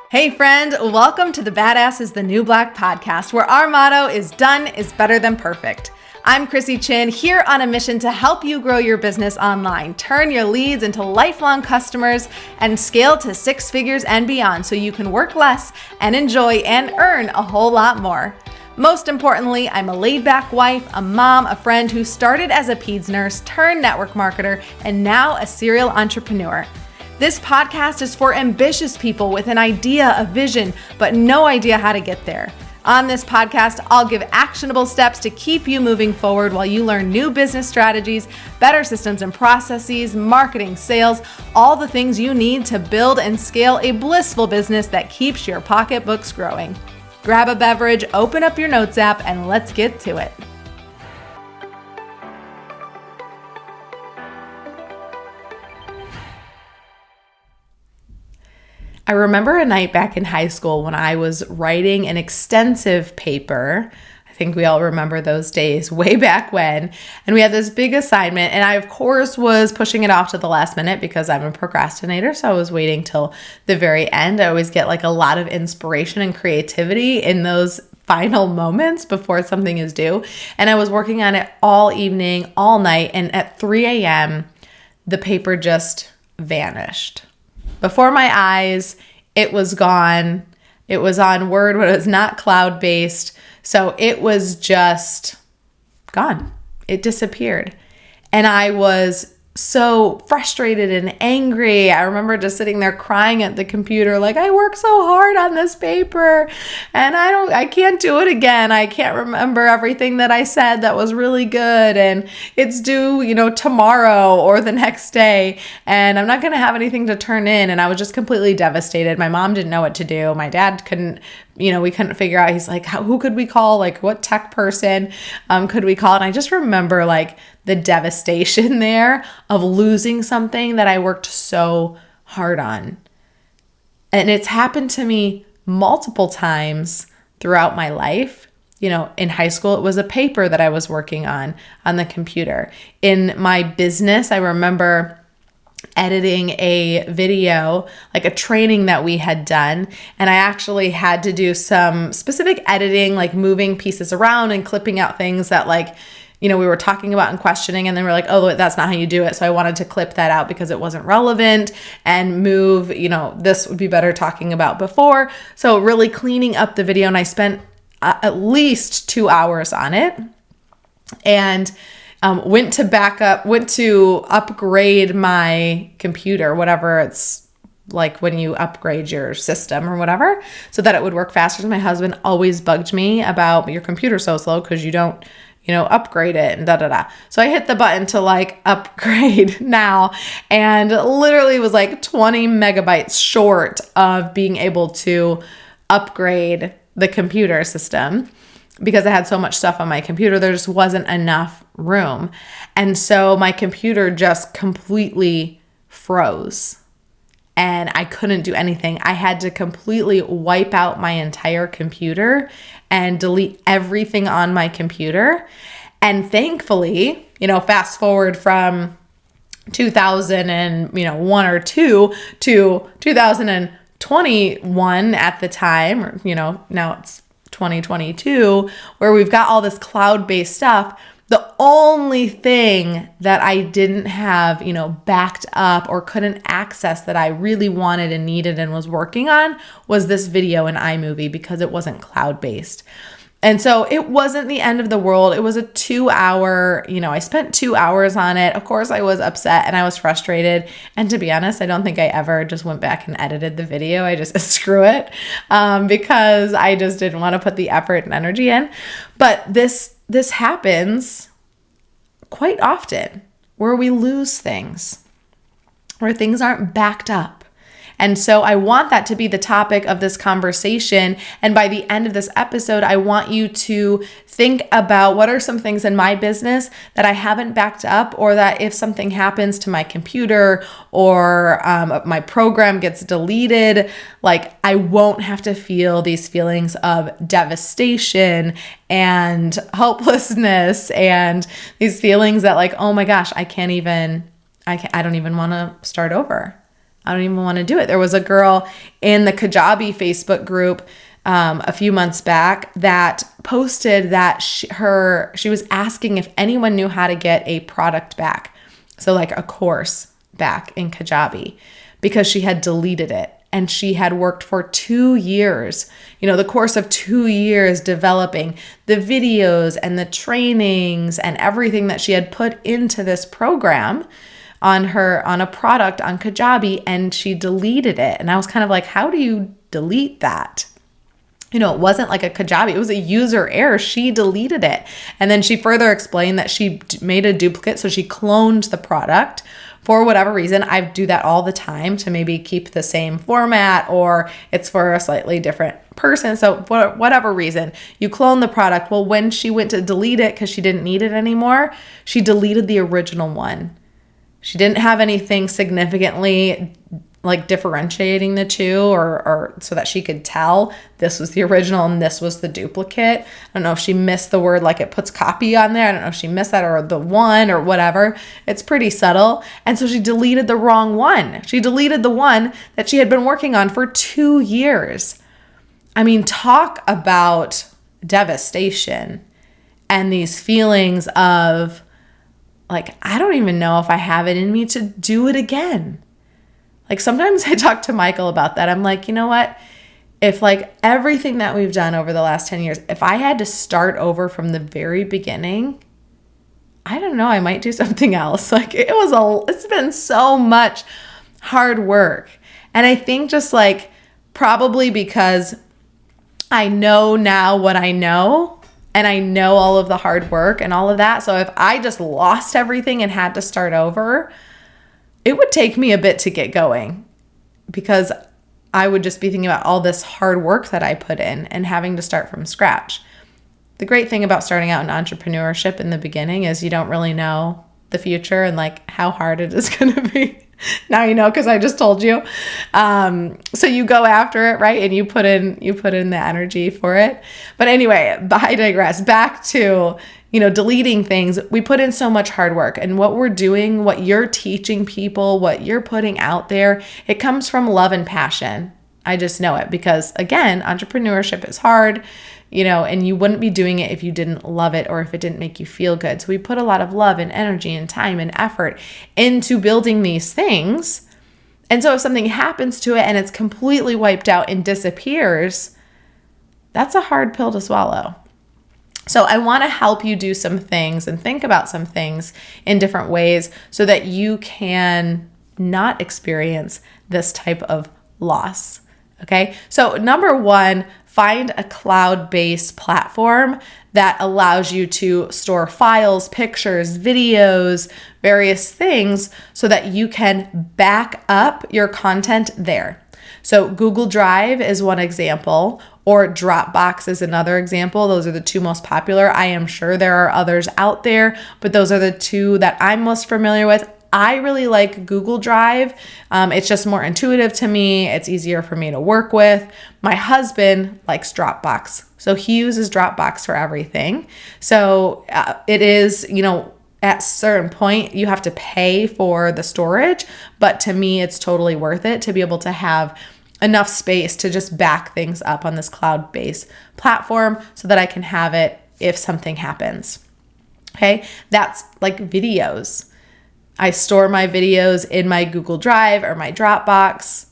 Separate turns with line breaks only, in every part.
Hey friend, welcome to the Badass is the New Black podcast, where our motto is done is better than perfect. I'm Chrissy Chin, here on a mission to help you grow your business online, turn your leads into lifelong customers, and scale to six figures and beyond so you can work less and enjoy and earn a whole lot more. Most importantly, I'm a laid-back wife, a mom, a friend who started as a peds nurse, turned network marketer, and now a serial entrepreneur. This podcast is for ambitious people with an idea, a vision, but no idea how to get there. On this podcast, I'll give actionable steps to keep you moving forward while you learn new business strategies, better systems and processes, marketing, sales, all the things you need to build and scale a blissful business that keeps your pocketbooks growing. Grab a beverage, open up your notes app, and let's get to it. I remember a night back in high school when I was writing an extensive paper. I think we all remember those days way back when. And we had this big assignment, and I, of course, was pushing it off to the last minute because I'm a procrastinator. So I was waiting till the very end. I always get like a lot of inspiration and creativity in those final moments before something is due. And I was working on it all evening, all night. And at 3 a.m., the paper just vanished. Before my eyes, it was gone. It was on Word, but it was not cloud-based. So it was just gone. It disappeared. And I was so frustrated and angry. I remember just sitting there crying at the computer like, I worked so hard on this paper and I can't do it again. I can't remember everything that I said that was really good, and it's due, tomorrow or the next day, and I'm not going to have anything to turn in. And I was just completely devastated. My mom didn't know what to do. My dad couldn't, we couldn't figure out. He's like, who could we call? Like, what tech person could we call? And I just remember like the devastation there of losing something that I worked so hard on. And it's happened to me multiple times throughout my life. In high school, it was a paper that I was working on the computer. In my business, I remember editing a video, like a training that we had done. And I actually had to do some specific editing, like moving pieces around and clipping out things that we were talking about and questioning, and then we're like, oh, that's not how you do it. So I wanted to clip that out because it wasn't relevant and move, this would be better talking about before. So really cleaning up the video, and I spent at least 2 hours on it, and went to upgrade my computer, whatever it's like when you upgrade your system or whatever, so that it would work faster. So my husband always bugged me about your computer so slow because you don't upgrade it and da-da-da. So I hit the button to upgrade now, and literally was 20 megabytes short of being able to upgrade the computer system because I had so much stuff on my computer. There just wasn't enough room. And so my computer just completely froze and I couldn't do anything. I had to completely wipe out my entire computer and delete everything on my computer. And thankfully, fast forward from 2001 or 2 to 2021 at the time, or, now it's 2022, where we've got all this cloud-based stuff. The only thing that I didn't have, backed up or couldn't access that I really wanted and needed and was working on was this video in iMovie because it wasn't cloud-based. And so it wasn't the end of the world. It was a 2-hour, I spent 2 hours on it. Of course, I was upset and I was frustrated. And to be honest, I don't think I ever just went back and edited the video. I just screw it because I just didn't want to put the effort and energy in. But this happens quite often where we lose things, where things aren't backed up. And so I want that to be the topic of this conversation. And by the end of this episode, I want you to think about what are some things in my business that I haven't backed up, or that if something happens to my computer or my program gets deleted, I won't have to feel these feelings of devastation and hopelessness and these feelings that oh my gosh, I don't even want to start over. I don't even want to do it. There was a girl in the Kajabi Facebook group a few months back that posted that she was asking if anyone knew how to get a product back. So like a course back in Kajabi, because she had deleted it. And she had worked for 2 years, the course of 2 years, developing the videos and the trainings and everything that she had put into this program on a product on Kajabi, and she deleted it. And I was kind of like, how do you delete that? It wasn't like a Kajabi. It was a user error. She deleted it. And then she further explained that she made a duplicate. So she cloned the product for whatever reason. I do that all the time to maybe keep the same format, or it's for a slightly different person. So for whatever reason, you clone the product. Well, when she went to delete it because she didn't need it anymore, she deleted the original one. She didn't have anything significantly like differentiating the two, or so that she could tell this was the original and this was the duplicate. I don't know if she missed the word, like it puts copy on there. I don't know if she missed that, or the one, or whatever. It's pretty subtle. And so she deleted the wrong one. She deleted the one that she had been working on for 2 years. I mean, talk about devastation and these feelings of like, I don't even know if I have it in me to do it again. Like sometimes I talk to Michael about that. I'm like, you know what? If like everything that we've done over the last 10 years, if I had to start over from the very beginning, I don't know, I might do something else. Like it's been so much hard work. And I think just like probably because I know now what I know, and I know all of the hard work and all of that. So if I just lost everything and had to start over, it would take me a bit to get going, because I would just be thinking about all this hard work that I put in and having to start from scratch. The great thing about starting out in entrepreneurship in the beginning is you don't really know the future and like how hard it is going to be. Now you know, because I just told you. So you go after it, right? And you put in the energy for it. But anyway, I digress. Back to deleting things. We put in so much hard work, and what we're doing, what you're teaching people, what you're putting out there, it comes from love and passion. I just know it, because again, entrepreneurship is hard, and you wouldn't be doing it if you didn't love it or if it didn't make you feel good. So we put a lot of love and energy and time and effort into building these things. And so if something happens to it and it's completely wiped out and disappears, that's a hard pill to swallow. So I want to help you do some things and think about some things in different ways so that you can not experience this type of loss. Okay. So number one, find a cloud-based platform that allows you to store files, pictures, videos, various things so that you can back up your content there. So Google Drive is one example, or Dropbox is another example. Those are the two most popular. I am sure there are others out there, but those are the two that I'm most familiar with. I really like Google Drive. It's just more intuitive to me. It's easier for me to work with. My husband likes Dropbox. So he uses Dropbox for everything. So it is, at a certain point, you have to pay for the storage. But to me, it's totally worth it to be able to have enough space to just back things up on this cloud-based platform so that I can have it if something happens. Okay, that's like videos. I store my videos in my Google Drive or my Dropbox.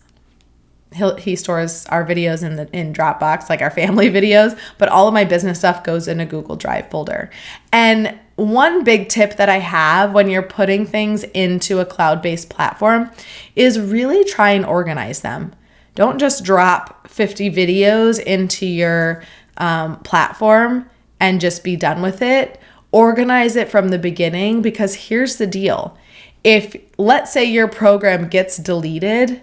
He stores our videos in Dropbox, like our family videos, but all of my business stuff goes in a Google Drive folder. And one big tip that I have when you're putting things into a cloud-based platform is really try and organize them. Don't just drop 50 videos into your platform and just be done with it. Organize it from the beginning, because here's the deal. If, let's say, your program gets deleted,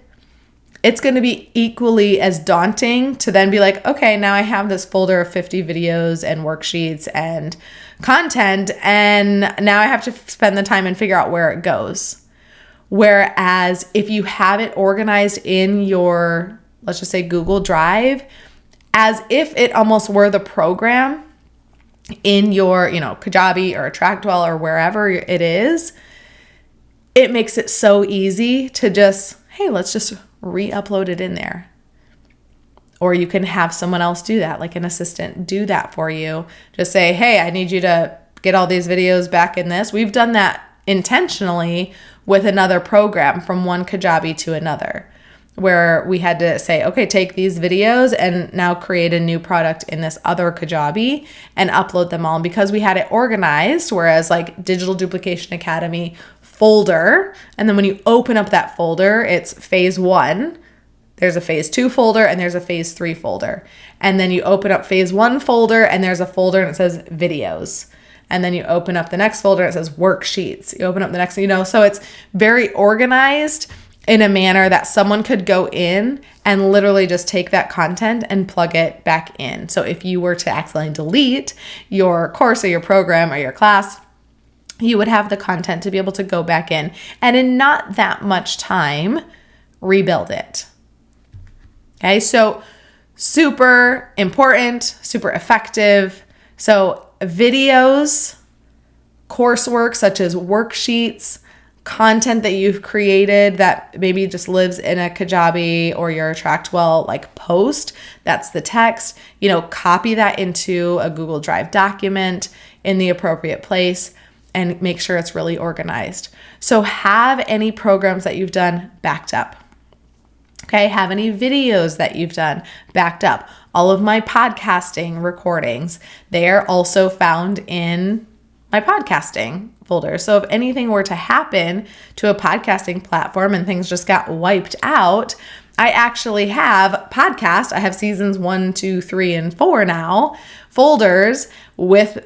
it's going to be equally as daunting to then be like, okay, now I have this folder of 50 videos and worksheets and content, and now I have to spend the time and figure out where it goes. Whereas if you have it organized in your, let's just say, Google Drive, as if it almost were the program in your, Kajabi or Tractwell or wherever it is, it makes it so easy to just hey, let's just re-upload it in there. Or you can have someone else do that, like an assistant do that for you. Just say, hey, I need you to get all these videos back in this. We've done that intentionally with another program from one Kajabi to another, where we had to say, okay, take these videos and now create a new product in this other Kajabi and upload them all. And because we had it organized, whereas like Digital Duplication Academy folder, and then when you open up that folder, it's phase 1. There's a phase 2 folder and there's a phase 3 folder. And then you open up phase 1 folder and there's a folder and it says videos. And then you open up the next folder and it says worksheets. You open up the next, so it's very organized in a manner that someone could go in and literally just take that content and plug it back in. So if you were to accidentally delete your course or your program or your class, you would have the content to be able to go back in and in not that much time, rebuild it. Okay, so super important, super effective. So videos, coursework such as worksheets, content that you've created that maybe just lives in a Kajabi or your Attractwell like post, that's the text, copy that into a Google Drive document in the appropriate place and make sure it's really organized. So have any programs that you've done backed up. Okay, have any videos that you've done backed up. All of my podcasting recordings, they are also found in my podcasting folder. So if anything were to happen to a podcasting platform and things just got wiped out, I actually have podcast. I have seasons 1, 2, 3, and 4 now, folders with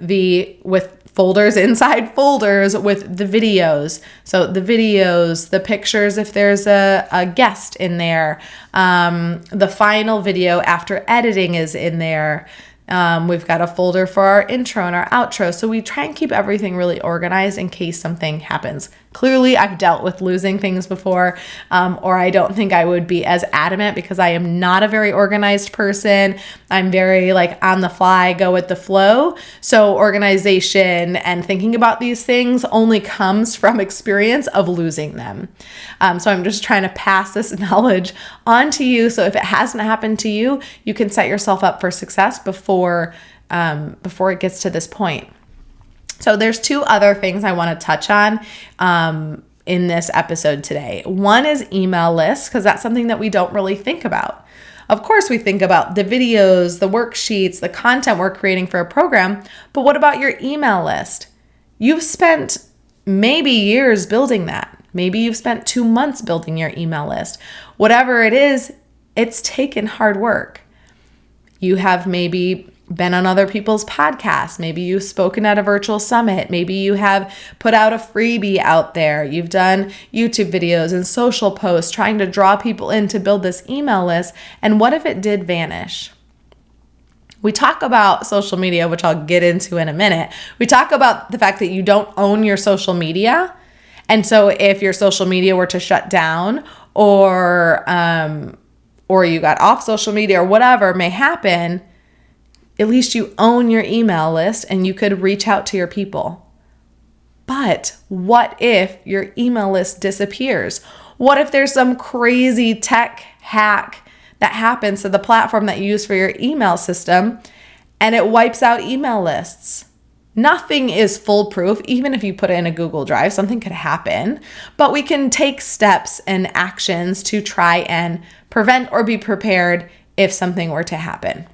folders inside folders with the videos. So the videos, the pictures, if there's a guest in there, the final video after editing is in there. We've got a folder for our intro and our outro. So we try and keep everything really organized in case something happens. Clearly, I've dealt with losing things before, or I don't think I would be as adamant because I am not a very organized person. I'm very on the fly, go with the flow. So organization and thinking about these things only comes from experience of losing them. So I'm just trying to pass this knowledge on to you. So if it hasn't happened to you, you can set yourself up for success before it gets to this point. So there's 2 other things I want to touch on in this episode today. One is email lists, because that's something that we don't really think about. Of course, we think about the videos, the worksheets, the content we're creating for a program, but what about your email list? You've spent maybe years building that. Maybe you've spent 2 months building your email list. Whatever it is, it's taken hard work. You have maybe been on other people's podcasts. Maybe you've spoken at a virtual summit. Maybe you have put out a freebie out there. You've done YouTube videos and social posts trying to draw people in to build this email list. And what if it did vanish? We talk about social media, which I'll get into in a minute. We talk about the fact that you don't own your social media. And so if your social media were to shut down or you got off social media or whatever may happen, at least you own your email list and you could reach out to your people. But what if your email list disappears? What if there's some crazy tech hack that happens to the platform that you use for your email system and it wipes out email lists? Nothing is foolproof. Even if you put it in a Google Drive, something could happen. But we can take steps and actions to try and prevent or be prepared if something were to happen.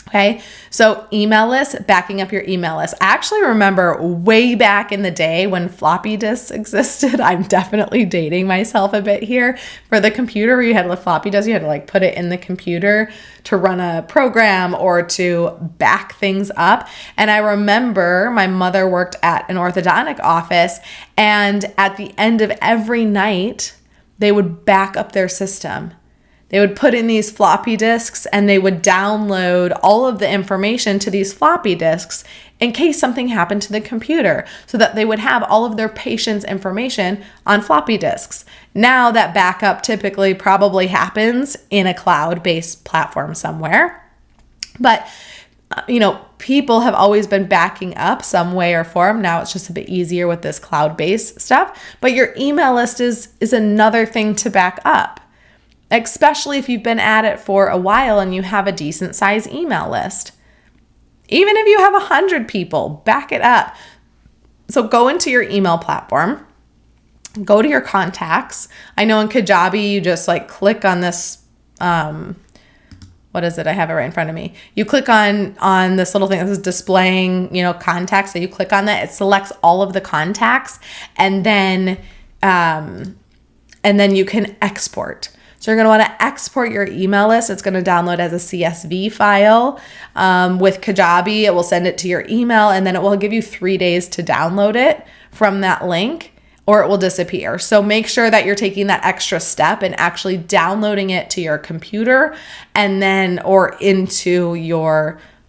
Okay, so email list, backing up your email list. I actually remember way back in the day when floppy disks existed. I'm definitely dating myself a bit here. For the computer, where you had a floppy disk, you had to put it in the computer to run a program or to back things up. And I remember my mother worked at an orthodontic office, and at the end of every night, they would back up their system. They would put in these floppy disks and they would download all of the information to these floppy disks in case something happened to the computer, so that they would have all of their patients' information on floppy disks. Now that backup typically probably happens in a cloud-based platform somewhere. But people have always been backing up some way or form. Now it's just a bit easier with this cloud-based stuff. But your email list is another thing to back up, especially if you've been at it for a while and you have a decent size email list. Even if you have 100 people, back it up. So go into your email platform, go to your contacts. I know in Kajabi, you just click on this, what is it? I have it right in front of me. You click on this little thing that is displaying, contacts. So you click on that, it selects all of the contacts, and then you can export. So you're going to want to export your email list. It's going to download as a CSV file. With Kajabi, it will send it to your email, and then it will give you 3 days to download it from that link, or it will disappear. So make sure that you're taking that extra step and actually downloading it to your computer or into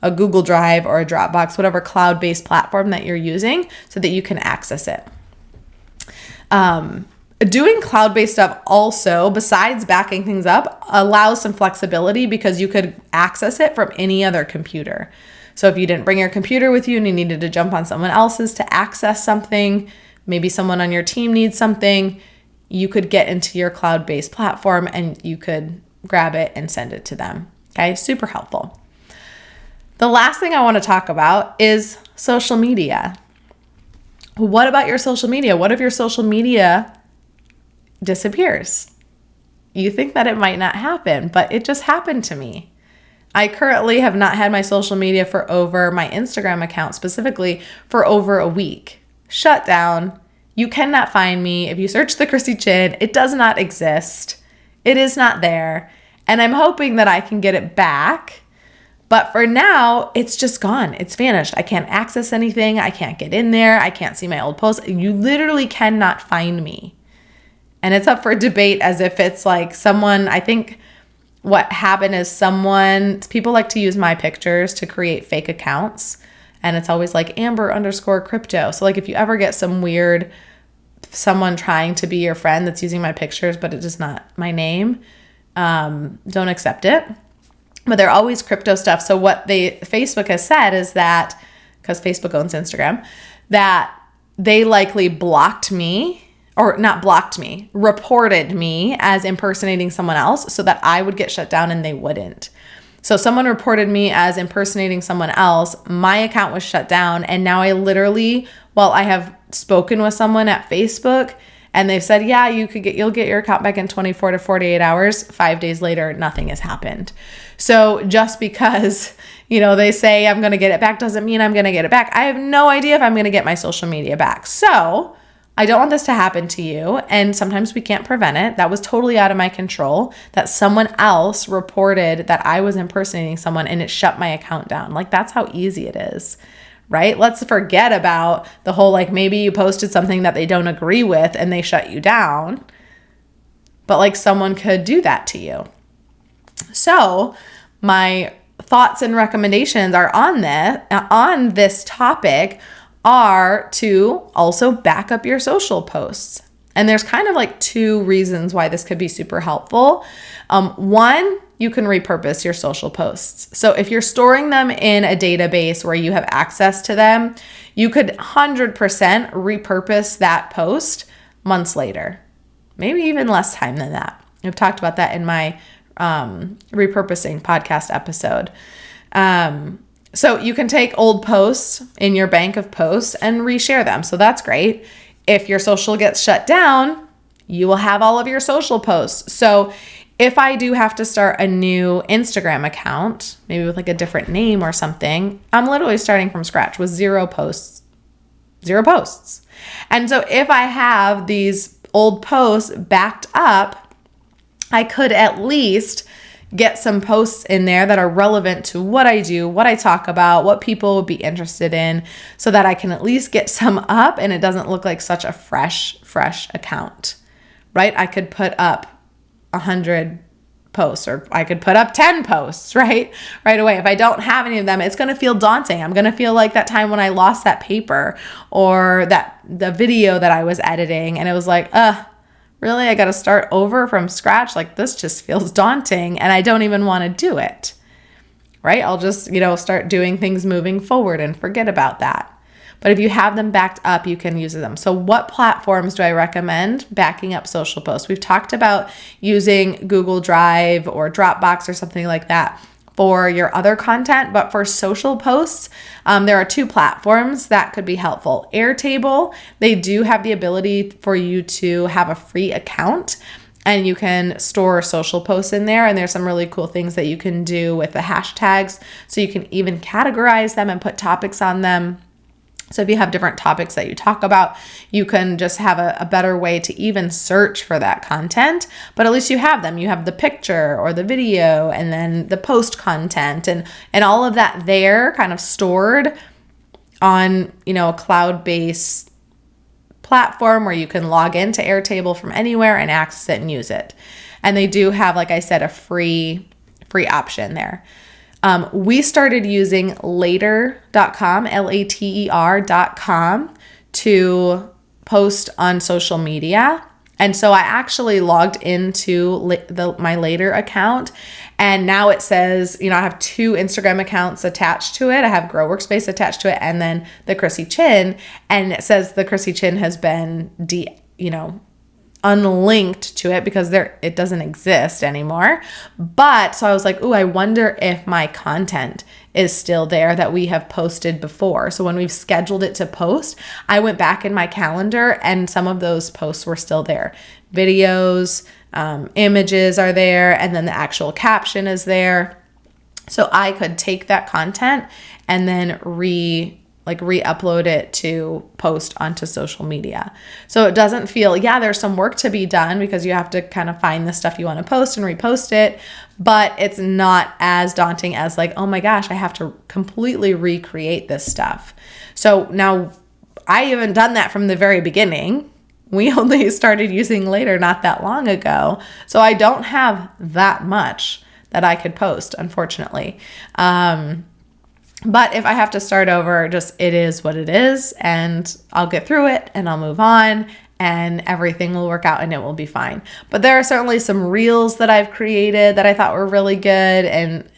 a Google Drive or a Dropbox, whatever cloud-based platform that you're using, so that you can access it. Doing cloud-based stuff also, besides backing things up, allows some flexibility because you could access it from any other computer. So if you didn't bring your computer with you and you needed to jump on someone else's to access something, maybe someone on your team needs something, you could get into your cloud-based platform and you could grab it and send it to them. Okay, super helpful. The last thing I want to talk about is social media. What about your social media? What if your social media disappears? You think that it might not happen, but it just happened to me. I currently have not had my social media my Instagram account specifically, for over a week. Shut down. You cannot find me. If you search the Chrissy Chin, it does not exist. It is not there. And I'm hoping that I can get it back. But for now, it's just gone. It's vanished. I can't access anything. I can't get in there. I can't see my old posts. You literally cannot find me. And it's up for debate as if it's someone, I think what happened is people like to use my pictures to create fake accounts. And it's always Amber_crypto. So if you ever get someone trying to be your friend that's using my pictures, but it is not my name, don't accept it. But they're always crypto stuff. So what Facebook has said is that, because Facebook owns Instagram, that they likely blocked me, or not blocked me, reported me as impersonating someone else so that I would get shut down and they wouldn't. So someone reported me as impersonating someone else, my account was shut down, and now I have spoken with someone at Facebook and they've said, yeah, you'll get your account back in 24 to 48 hours. 5 days later, nothing has happened. So just because, they say I'm going to get it back doesn't mean I'm going to get it back. I have no idea if I'm going to get my social media back. So I don't want this to happen to you. And sometimes we can't prevent it. That was totally out of my control, that someone else reported that I was impersonating someone and it shut my account down. That's how easy it is, right? Let's forget about the whole, maybe you posted something that they don't agree with and they shut you down. But someone could do that to you. So my thoughts and recommendations are on this topic are to also back up your social posts. And there's kind of 2 reasons why this could be super helpful. One, you can repurpose your social posts. So if you're storing them in a database where you have access to them, you could 100% repurpose that post months later, maybe even less time than that. I've talked about that in my repurposing podcast episode. So you can take old posts in your bank of posts and reshare them. So that's great. If your social gets shut down, you will have all of your social posts. So if I do have to start a new Instagram account, maybe with a different name or something, I'm literally starting from scratch with 0 posts. And so if I have these old posts backed up, I could at least get some posts in there that are relevant to what I do, what I talk about, what people would be interested in, so that I can at least get some up and it doesn't look like such a fresh account, right? I could put up 100 posts, or I could put up 10 posts, right away. If I don't have any of them, it's going to feel daunting. I'm going to feel like that time when I lost that paper or the video that I was editing and it was really, I got to start over from scratch. This just feels daunting and I don't even want to do it, right? I'll just, start doing things moving forward and forget about that. But if you have them backed up, you can use them. So what platforms do I recommend backing up social posts? We've talked about using Google Drive or Dropbox or something like that for your other content, but for social posts, there are 2 platforms that could be helpful. Airtable, they do have the ability for you to have a free account, and you can store social posts in there. And there's some really cool things that you can do with the hashtags. So you can even categorize them and put topics on them. So if you have different topics that you talk about, you can just have a better way to even search for that content. But at least you have them. You have the picture or the video and then the post content and all of that there kind of stored on, a cloud-based platform where you can log into Airtable from anywhere and access it and use it. And they do have, like I said, a free option there. We started using later.com, later.com, to post on social media. And so I actually logged into my Later account, and now it says, I have 2 Instagram accounts attached to it. I have Grow Workspace attached to it, and then the Chrissy Chin, and it says the Chrissy Chin has been unlinked to it because it doesn't exist anymore. But so I was like, I wonder if my content is still there that we have posted before. So when we've scheduled it to post, I went back in my calendar and some of those posts were still there. Videos, images are there, and then the actual caption is there. So I could take that content and then re-upload it to post onto social media. So it doesn't feel, there's some work to be done because you have to kind of find the stuff you want to post and repost it, but it's not as daunting as oh my gosh, I have to completely recreate this stuff. So now I haven't done that from the very beginning. We only started using Later not that long ago. So I don't have that much that I could post, unfortunately. But if I have to start over, it is what it is, and I'll get through it and I'll move on and everything will work out and it will be fine. But there are certainly some reels that I've created that I thought were really good, and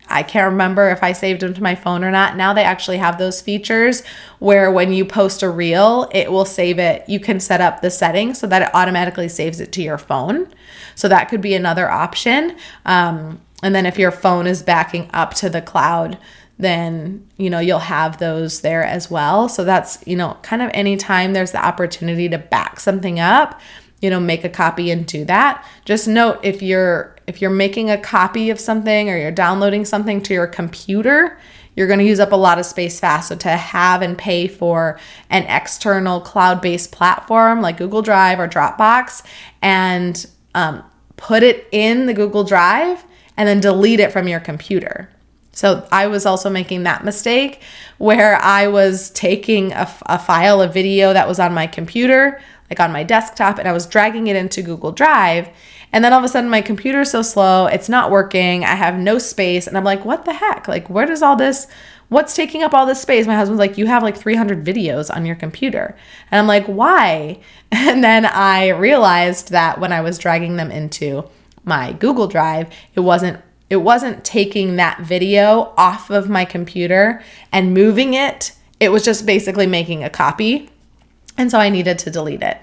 I can't remember if I saved them to my phone or not. Now they actually have those features where when you post a reel, it will save it. You can set up the settings so that it automatically saves it to your phone. So that could be another option. And then if your phone is backing up to the cloud, then, you'll have those there as well. So that's, kind of anytime there's the opportunity to back something up, make a copy and do that. Just note if you're making a copy of something or you're downloading something to your computer, you're going to use up a lot of space fast. So to have and pay for an external cloud-based platform like Google Drive or Dropbox and put it in the Google Drive and then delete it from your computer. So I was also making that mistake where I was taking a file, a video that was on my computer, on my desktop, and I was dragging it into Google Drive. And then all of a sudden my computer's so slow, it's not working. I have no space. And I'm like, what the heck? Where does all this, what's taking up all this space? My husband's like, you have 300 videos on your computer. And I'm like, why? And then I realized that when I was dragging them into my Google Drive, it wasn't taking that video off of my computer and moving it. It was just basically making a copy. And so I needed to delete it.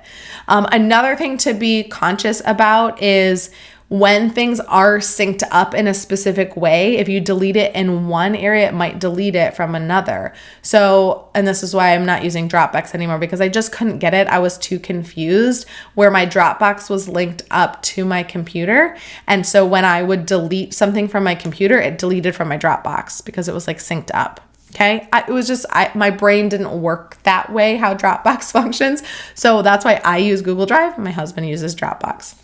Another thing to be conscious about is when things are synced up in a specific way, if you delete it in one area, it might delete it from another. So, and this is why I'm not using Dropbox anymore because I just couldn't get it. I was too confused where my Dropbox was linked up to my computer. And so when I would delete something from my computer, it deleted from my Dropbox because it was synced up. Okay. My brain didn't work that way, how Dropbox functions. So that's why I use Google Drive and my husband uses Dropbox.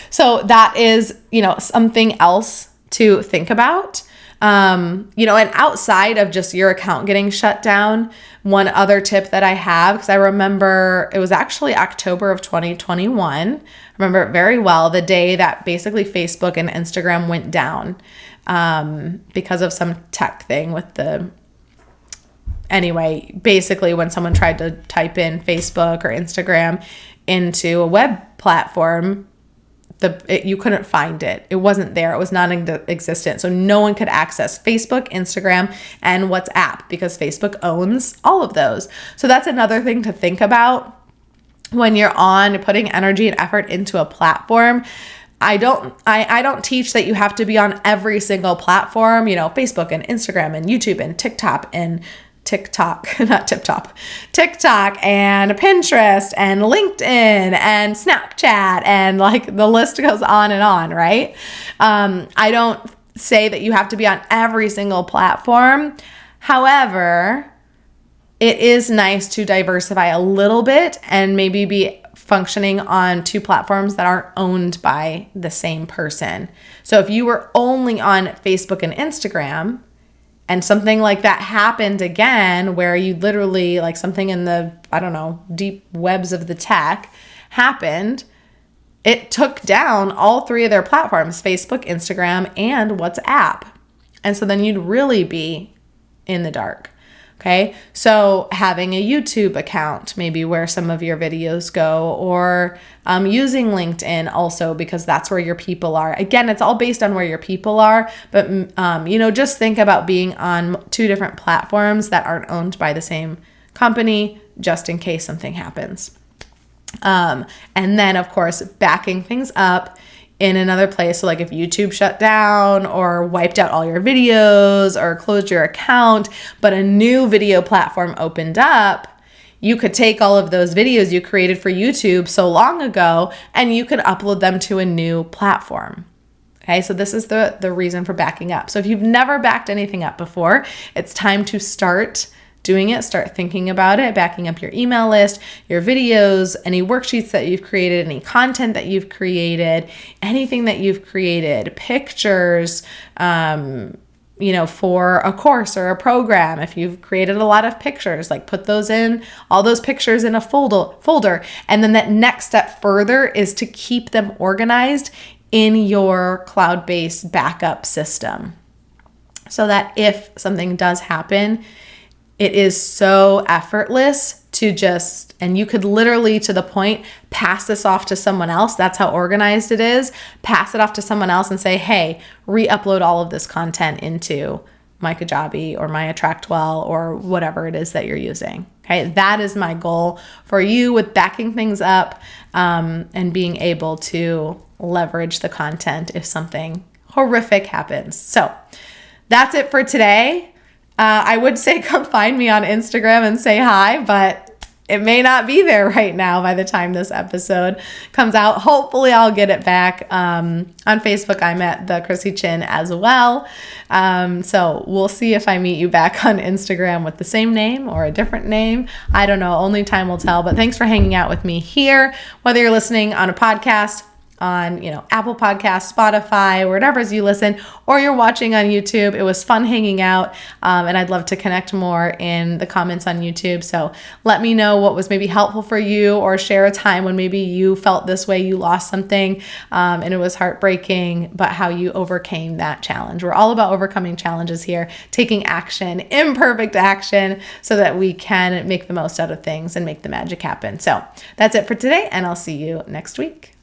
So that is, something else to think about. And outside of just your account getting shut down, one other tip that I have, because I remember it was actually October of 2021. I remember it very well, the day that basically Facebook and Instagram went down, because of some tech thing basically when someone tried to type in Facebook or Instagram into a web platform, you couldn't find it. It wasn't there. It was non-existent. So no one could access Facebook, Instagram, and WhatsApp because Facebook owns all of those. So that's another thing to think about when you're putting energy and effort into a platform. I don't teach that you have to be on every single platform, Facebook and Instagram and YouTube and TikTok and TikTok and Pinterest and LinkedIn and Snapchat, and like the list goes on and on, right? I don't say that you have to be on every single platform. However, it is nice to diversify a little bit and maybe be functioning on 2 platforms that aren't owned by the same person. So if you were only on Facebook and Instagram, and something like that happened again, where you literally, like something in the, deep webs of the tech happened, it took down all 3 of their platforms, Facebook, Instagram, and WhatsApp. And so then you'd really be in the dark. Okay, so having a YouTube account, maybe where some of your videos go, or using LinkedIn also, because that's where your people are. Again, it's all based on where your people are, but just think about being on 2 different platforms that aren't owned by the same company, just in case something happens. And then, of course, backing things up in another place. So like if YouTube shut down or wiped out all your videos or closed your account, but a new video platform opened up, you could take all of those videos you created for YouTube so long ago and you could upload them to a new platform. Okay, so this is the reason for backing up. So if you've never backed anything up before, it's time to start doing it, start thinking about it, backing up your email list, your videos, any worksheets that you've created, any content that you've created, anything that you've created, pictures, for a course or a program. If you've created a lot of pictures, like put all those pictures in a folder. And then that next step further is to keep them organized in your cloud-based backup system, so that if something does happen, it is so effortless and you could literally, to the point, pass this off to someone else. That's how organized it is. Pass it off to someone else and say, hey, re-upload all of this content into my Kajabi or my Attractwell or whatever it is that you're using. Okay, that is my goal for you with backing things up and being able to leverage the content if something horrific happens. So that's it for today. I would say come find me on Instagram and say hi, but it may not be there right now by the time this episode comes out. Hopefully I'll get it back. On Facebook, I'm at the Chrissy Chin as well. So we'll see if I meet you back on Instagram with the same name or a different name. I don't know. Only time will tell. But thanks for hanging out with me here, whether you're listening on a podcast, on Apple Podcasts, Spotify, wherever you listen, or you're watching on YouTube. It was fun hanging out, and I'd love to connect more in the comments on YouTube. So let me know what was maybe helpful for you, or share a time when maybe you felt this way, you lost something, and it was heartbreaking, but how you overcame that challenge. We're all about overcoming challenges here, taking action, imperfect action, so that we can make the most out of things and make the magic happen. So that's it for today, and I'll see you next week.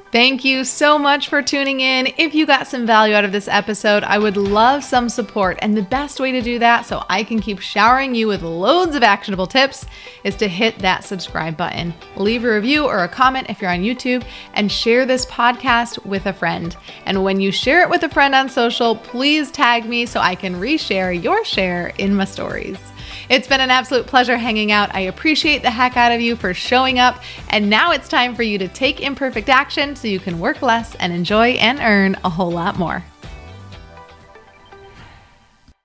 Thank you so much for tuning in. If you got some value out of this episode, I would love some support. And the best way to do that, so I can keep showering you with loads of actionable tips, is to hit that subscribe button. Leave a review or a comment if you're on YouTube, and share this podcast with a friend. And when you share it with a friend on social, please tag me so I can reshare your share in my stories. It's been an absolute pleasure hanging out. I appreciate the heck out of you for showing up. And now it's time for you to take imperfect action so you can work less and enjoy and earn a whole lot more.